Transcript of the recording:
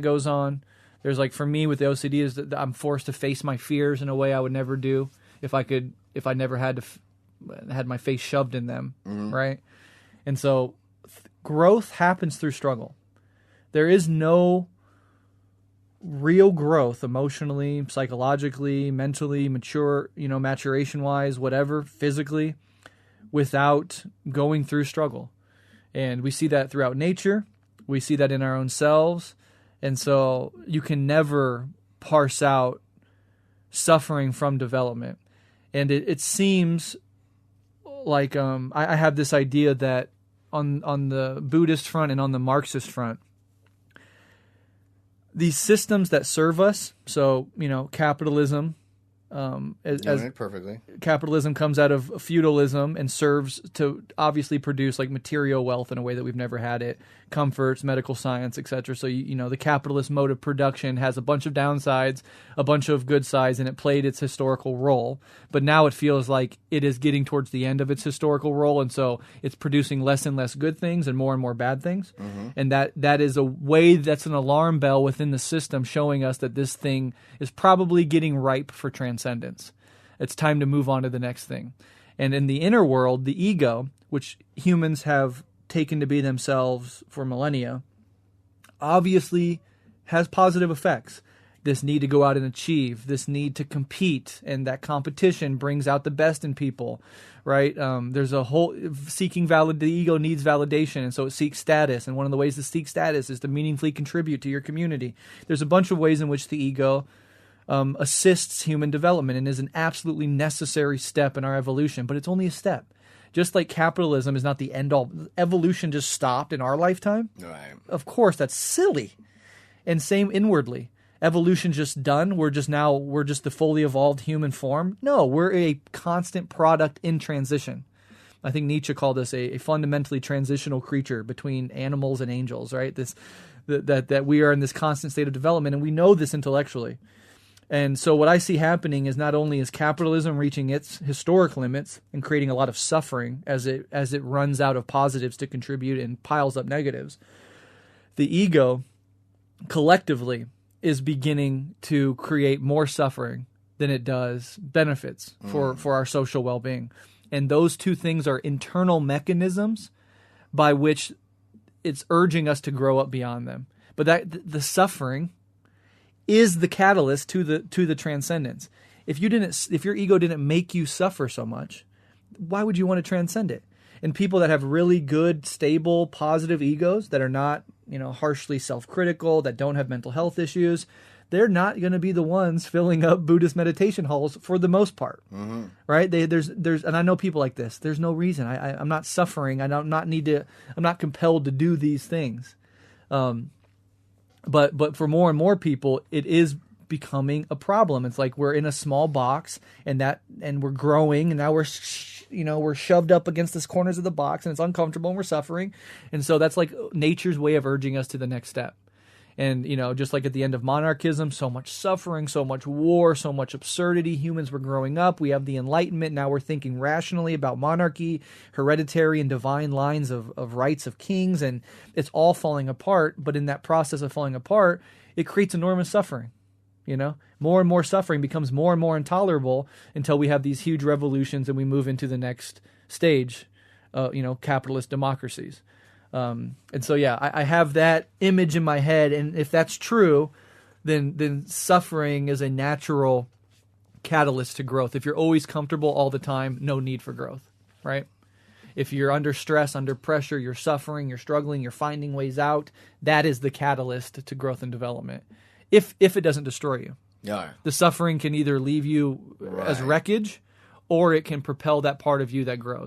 goes on. There's like, for me with the OCD is that I'm forced to face my fears in a way I would never do if I never had had my face shoved in them, right? And so growth happens through struggle. There is no real growth emotionally, psychologically, mentally, maturation-wise, whatever, physically, without going through struggle. And we see that throughout nature. We see that in our own selves. And so you can never parse out suffering from development. And it seems like I have this idea that on the Buddhist front and on the Marxist front, these systems that serve us, so, capitalism, perfectly. Capitalism comes out of feudalism and serves to obviously produce like material wealth in a way that we've never had it, comforts, medical science, etc. So the capitalist mode of production has a bunch of downsides, a bunch of good sides, and it played its historical role. But now it feels like it is getting towards the end of its historical role, and so it's producing less and less good things and more bad things. And that is a way, that's an alarm bell within the system showing us that this thing is probably getting ripe for transcendence. It's time to move on to the next thing. And in the inner world, the ego, which humans have taken to be themselves for millennia, obviously has positive effects. This need to go out and achieve, this need to compete, and that competition brings out the best in people, right? There's a whole the ego needs validation, and so it seeks status. And one of the ways to seek status is to meaningfully contribute to your community. There's a bunch of ways in which the ego assists human development and is an absolutely necessary step in our evolution, but it's only a step. Just like capitalism is not the end all. Evolution just stopped in our lifetime. Right. Of course, that's silly. And same inwardly. Evolution just done. We're just the fully evolved human form. No, we're a constant product in transition. I think Nietzsche called us a fundamentally transitional creature between animals and angels, right? That we are in this constant state of development, and we know this intellectually. And so what I see happening is not only is capitalism reaching its historic limits and creating a lot of suffering as it runs out of positives to contribute and piles up negatives, the ego collectively is beginning to create more suffering than it does benefits for our social well-being. And those two things are internal mechanisms by which it's urging us to grow up beyond them. But the suffering is the catalyst to the transcendence. If your ego didn't make you suffer so much, why would you want to transcend it? And people that have really good, stable, positive egos that are not, harshly self-critical, that don't have mental health issues, they're not going to be the ones filling up Buddhist meditation halls for the most part, right? There's, and I know people like this. There's no reason. I'm not suffering. I'm not compelled to do these things. But for more and more people, it is becoming a problem. It's like we're in a small box, and we're growing, and now we're shoved up against the corners of the box, and it's uncomfortable, and we're suffering. And so that's like nature's way of urging us to the next step. And, just like at the end of monarchism, so much suffering, so much war, so much absurdity. Humans were growing up. We have the Enlightenment. Now we're thinking rationally about monarchy, hereditary and divine lines of rights of kings. And it's all falling apart. But in that process of falling apart, it creates enormous suffering. More and more suffering becomes more and more intolerable until we have these huge revolutions and we move into the next stage, capitalist democracies. And so, I have that image in my head, and if that's true, then suffering is a natural catalyst to growth. If you're always comfortable all the time, no need for growth, right? If you're under stress, under pressure, you're suffering, you're struggling, you're finding ways out, that is the catalyst to growth and development. If it doesn't destroy you. Yeah. The suffering can either leave you as wreckage, or it can propel that part of you that grows.